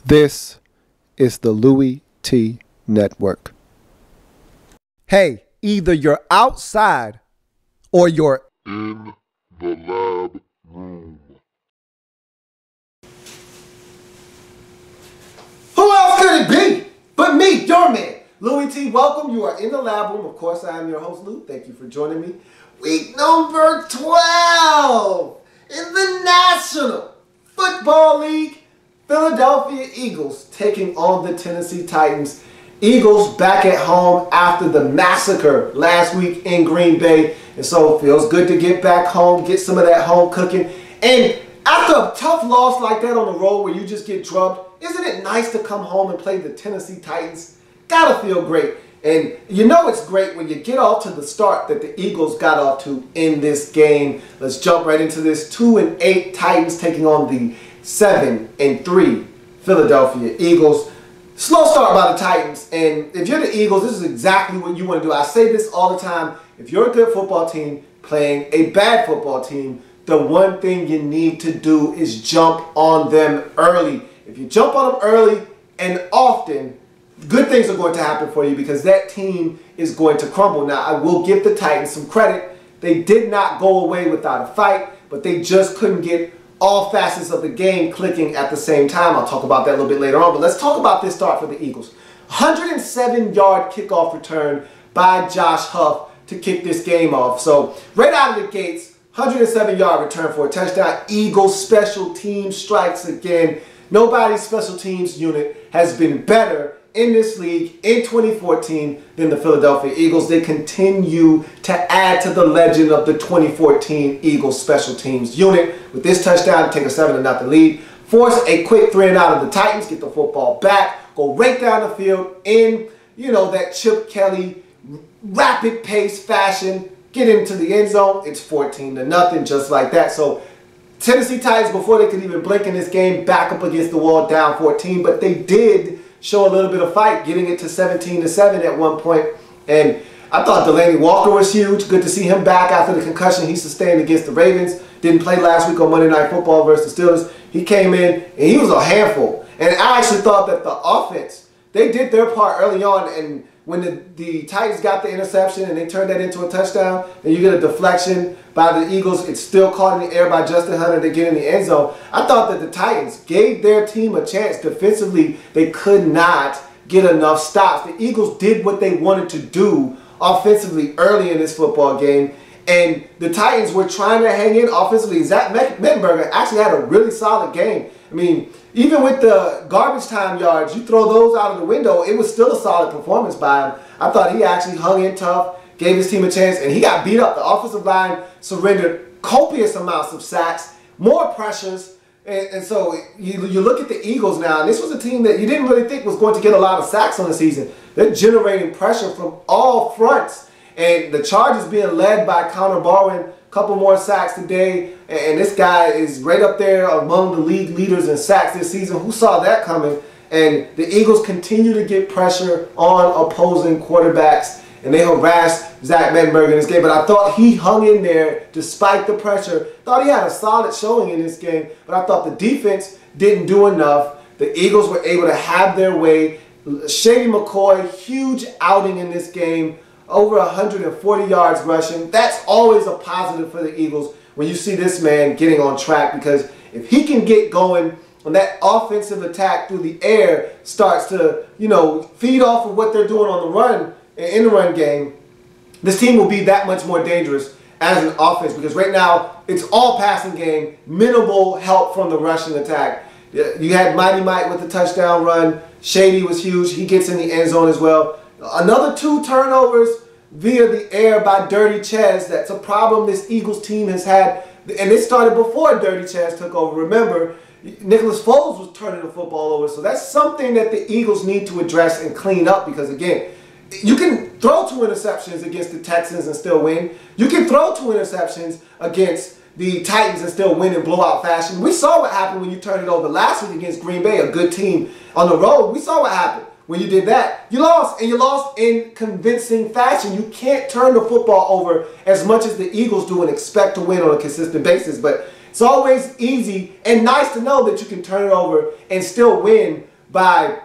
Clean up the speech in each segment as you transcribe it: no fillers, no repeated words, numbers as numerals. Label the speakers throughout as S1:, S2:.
S1: This is the Louie T Network. Hey, either you're outside or you're
S2: in the lab room.
S1: Who else could it be but me, your man? Louie T, welcome. You are in the lab room. Of course, I am your host, Lou. Thank you for joining me. Week number 12 in the National Football League. Philadelphia Eagles taking on the Tennessee Titans. Eagles back at home after the massacre last week in Green Bay. And so it feels good to get back home, get some of that home cooking. And after a tough loss like that on the road where you just get drubbed, isn't it nice to come home and play the Tennessee Titans? Gotta feel great. And you know it's great when you get off to the start that the Eagles got off to in this game. Let's jump right into this. 2-8 Titans taking on the 7-3 Philadelphia Eagles. Slow start by the Titans, and if you're the Eagles, this is exactly what you want to do. I say this all the time. If you're a good football team playing a bad football team, the one thing you need to do is jump on them early. If you jump on them early and often, good things are going to happen for you because that team is going to crumble. Now, I will give the Titans some credit. They did not go away without a fight, but they just couldn't get all facets of the game clicking at the same time. I'll talk about that a little bit later on, but let's talk about this start for the Eagles. 107-yard kickoff return by Josh Huff to kick this game off. So right out of the gates, 107-yard return for a touchdown. Eagles special team strikes again. Nobody's special teams unit has been better in this league in 2014 than the Philadelphia Eagles. They continue to add to the legend of the 2014 Eagles special teams unit. With this touchdown, take a 7-0 lead, force a quick 3-and-out of the Titans, get the football back, go right down the field in, that Chip Kelly rapid pace fashion, get into the end zone. It's 14-0, just like that. So Tennessee Titans, before they could even blink in this game, back up against the wall, down 14, but they did show a little bit of fight, getting it to 17-7 at one point. And I thought Delaney Walker was huge. Good to see him back after the concussion he sustained against the Ravens. Didn't play last week on Monday Night Football versus the Steelers. He came in, and he was a handful. And I actually thought that the offense, they did their part early on. And when the Titans got the interception and they turned that into a touchdown, and you get a deflection by the Eagles, it's still caught in the air by Justin Hunter to get in the end zone. I thought that the Titans gave their team a chance. Defensively, they could not get enough stops. The Eagles did what they wanted to do offensively early in this football game, and the Titans were trying to hang in offensively. Zach Mettenberger actually had a really solid game. I mean, even with the garbage time yards, you throw those out of the window, it was still a solid performance by him. I thought he actually hung in tough, gave his team a chance, and he got beat up. The offensive line surrendered copious amounts of sacks, more pressures, and so you look at the Eagles now, and this was a team that you didn't really think was going to get a lot of sacks on the season. They're generating pressure from all fronts, and the Chargers being led by Connor Barwin, a couple more sacks today, and this guy is right up there among the league leaders in sacks this season. Who saw that coming? And the Eagles continue to get pressure on opposing quarterbacks, and they harassed Zach Mettenberger in this game. But I thought he hung in there despite the pressure. Thought he had a solid showing in this game, but I thought the defense didn't do enough. The Eagles were able to have their way. Shady McCoy, huge outing in this game, over 140 yards rushing. That's always a positive for the Eagles when you see this man getting on track, because if he can get going and that offensive attack through the air starts to, feed off of what they're doing on the run, in the run game, this team will be that much more dangerous as an offense, because right now it's all passing game, minimal help from the rushing attack. You had Mighty Mike with the touchdown run. Shady was huge. He gets in the end zone as well. Another 2 turnovers via the air by Dirty Chaz. That's a problem this Eagles team has had, and it started before Dirty Chaz took over. Remember, Nicholas Foles was turning the football over, so that's something that the Eagles need to address and clean up, because again, you can throw 2 interceptions against the Texans and still win. You can throw 2 interceptions against the Titans and still win in blowout fashion. We saw what happened when you turned it over last week against Green Bay, a good team on the road. We saw what happened when you did that. You lost, and you lost in convincing fashion. You can't turn the football over as much as the Eagles do and expect to win on a consistent basis. But it's always easy and nice to know that you can turn it over and still win by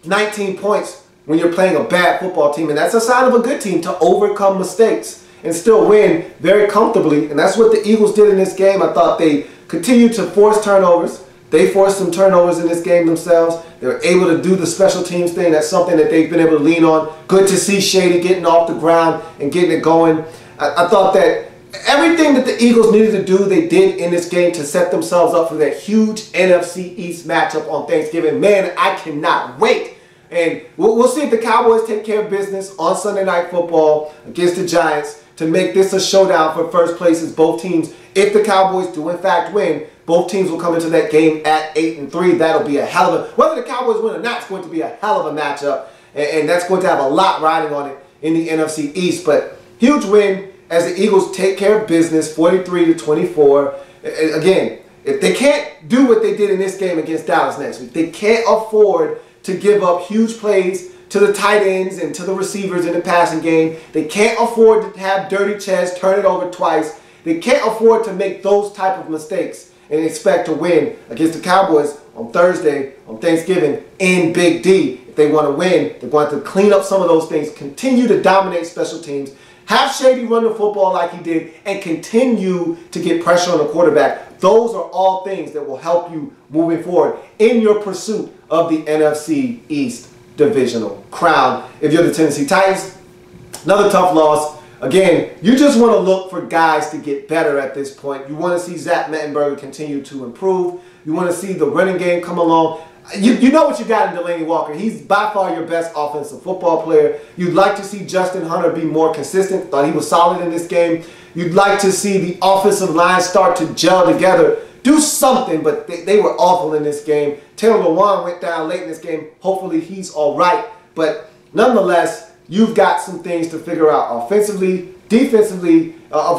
S1: 19 points when you're playing a bad football team. And that's a sign of a good team, to overcome mistakes and still win very comfortably. And that's what the Eagles did in this game. I thought they continued to force turnovers. They forced some turnovers in this game themselves. They were able to do the special teams thing. That's something that they've been able to lean on. Good to see Shady getting off the ground and getting it going. I thought that everything that the Eagles needed to do, they did in this game to set themselves up for that huge NFC East matchup on Thanksgiving. Man, I cannot wait. And we'll see if the Cowboys take care of business on Sunday Night Football against the Giants to make this a showdown for first place, as both teams, if the Cowboys do in fact win, both teams will come into that game at 8-3. That'll be a hell of a, whether the Cowboys win or not, it's going to be a hell of a matchup. And that's going to have a lot riding on it in the NFC East. But huge win as the Eagles take care of business, 43-24. Again, if they can't do what they did in this game against Dallas next week, they can't afford to give up huge plays to the tight ends and to the receivers in the passing game. They can't afford to have dirty chests, turn it over twice. They can't afford to make those type of mistakes and expect to win against the Cowboys on Thursday, on Thanksgiving, in Big D. If they want to win, they're going to clean up some of those things, continue to dominate special teams, have Shady run the football like he did, and continue to get pressure on the quarterback. Those are all things that will help you moving forward in your pursuit of the NFC East divisional crown. If you're the Tennessee Titans, another tough loss. Again, you just want to look for guys to get better at this point. You want to see Zach Mettenberger continue to improve. You want to see the running game come along. You know what you got in Delanie Walker. He's by far your best offensive football player. You'd like to see Justin Hunter be more consistent. Thought he was solid in this game. You'd like to see the offensive line start to gel together. Do something, but they were awful in this game. Taylor Lewan went down late in this game. Hopefully he's all right. But nonetheless, you've got some things to figure out offensively, defensively.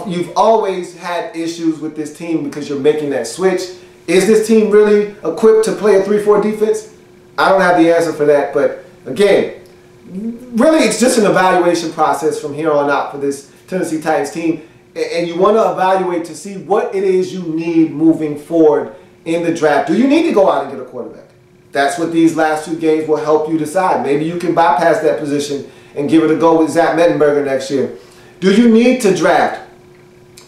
S1: You've always had issues with this team because you're making that switch. Is this team really equipped to play a 3-4 defense? I don't have the answer for that. But again, really it's just an evaluation process from here on out for this Tennessee Titans team. And you want to evaluate to see what it is you need moving forward in the draft. Do you need to go out and get a quarterback? That's what these last two games will help you decide. Maybe you can bypass that position and give it a go with Zach Mettenberger next year. Do you need to draft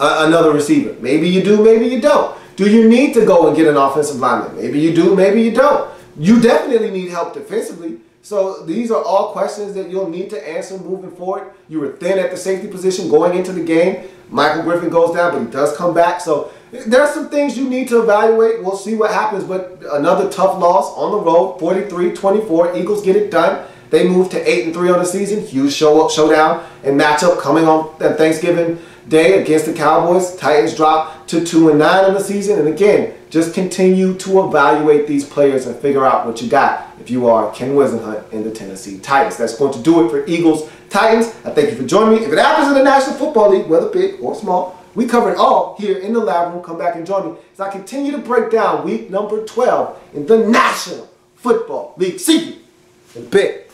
S1: another receiver? Maybe you do, maybe you don't. Do you need to go and get an offensive lineman? Maybe you do, maybe you don't. You definitely need help defensively. So these are all questions that you'll need to answer moving forward. You were thin at the safety position going into the game. Michael Griffin goes down, but he does come back. So there are some things you need to evaluate. We'll see what happens. But another tough loss on the road, 43-24. Eagles get it done. They move to 8-3 on the season. Huge showdown and matchup coming on Thanksgiving Day against the Cowboys. Titans drop to 2-9 on the season. And again, just continue to evaluate these players and figure out what you got if you are Ken Wisenhunt in the Tennessee Titans. That's going to do it for Eagles Titans. I thank you for joining me. If it happens in the National Football League, whether big or small, we cover it all here in the lab room. Come back and join me as I continue to break down week number 12 in the National Football League. See you in a bit.